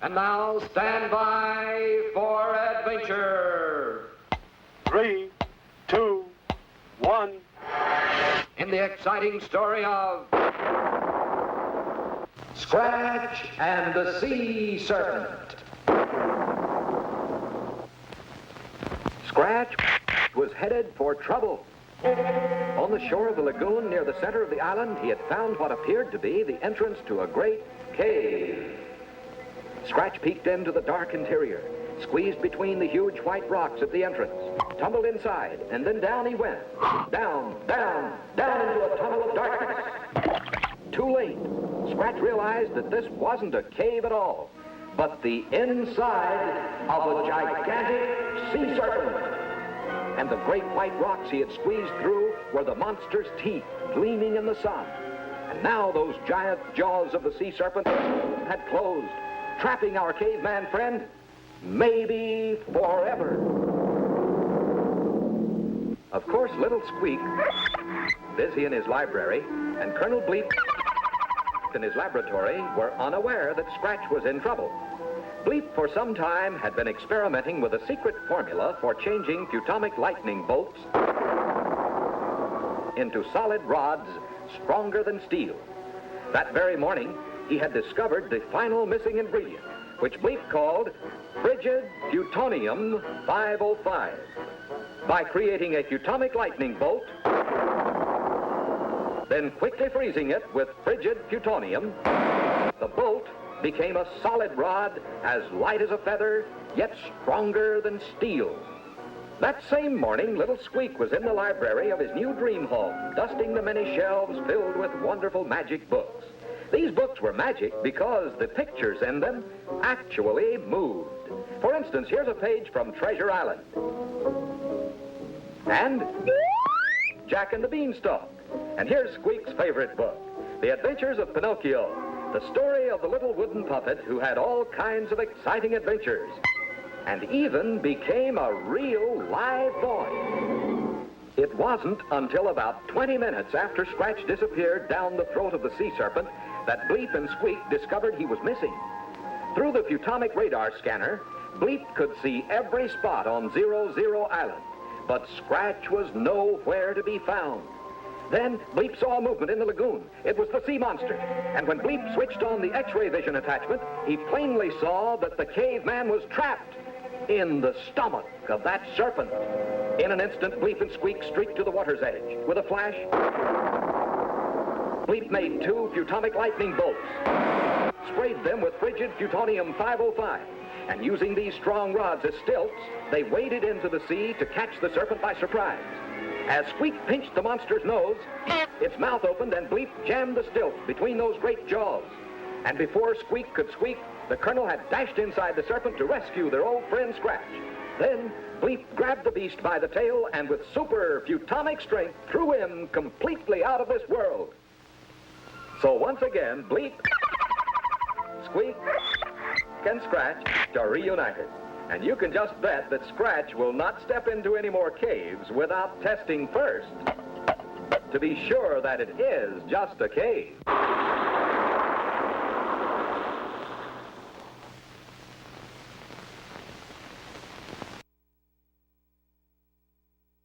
And now stand by for adventure. 3, 2, 1. In the exciting story of Scratch and the Sea Serpent. Scratch was headed for trouble. On the shore of the lagoon near the center of the island, he had found what appeared to be the entrance to a great cave. Scratch peeked into the dark interior, squeezed between the huge white rocks at the entrance, tumbled inside, and then down he went. Down, down, down into a tunnel of darkness. Too late. Scratch realized that this wasn't a cave at all, but the inside of a gigantic sea serpent. And the great white rocks he had squeezed through were the monster's teeth gleaming in the sun. And now those giant jaws of the sea serpent had closed, trapping our caveman friend, maybe forever. Of course, little Squeak, busy in his library, and Colonel Bleep in his laboratory were unaware that Scratch was in trouble. Bleep for some time had been experimenting with a secret formula for changing Futomic lightning bolts into solid rods stronger than steel. That very morning, he had discovered the final missing ingredient, which Bleep called frigid plutonium 505. By creating a Futomic lightning bolt, then quickly freezing it with frigid plutonium, the bolt became a solid rod as light as a feather, yet stronger than steel. That same morning, little Squeak was in the library of his new dream home, dusting the many shelves filled with wonderful magic books. These books were magic because the pictures in them actually moved. For instance, here's a page from Treasure Island. And Jack and the Beanstalk. And here's Squeak's favorite book, The Adventures of Pinocchio, the story of the little wooden puppet who had all kinds of exciting adventures and even became a real live boy. It wasn't until about 20 minutes after Scratch disappeared down the throat of the sea serpent that Bleep and Squeak discovered he was missing. Through the Futomic radar scanner, Bleep could see every spot on 00 Island, but Scratch was nowhere to be found. Then Bleep saw a movement in the lagoon. It was the sea monster. And when Bleep switched on the X-ray vision attachment, he plainly saw that the caveman was trapped in the stomach of that serpent. In an instant, Bleep and Squeak streaked to the water's edge. With a flash, Bleep made 2 Futomic lightning bolts, sprayed them with frigid plutonium 505, and using these strong rods as stilts, they waded into the sea to catch the serpent by surprise. As Squeak pinched the monster's nose, its mouth opened and Bleep jammed the stilts between those great jaws. And before Squeak could squeak, the Colonel had dashed inside the serpent to rescue their old friend Scratch. Then Bleep grabbed the beast by the tail and with super Futomic strength threw him completely out of this world. So once again, Bleep, Squeak, and Scratch are reunited. And you can just bet that Scratch will not step into any more caves without testing first to be sure that it is just a cave.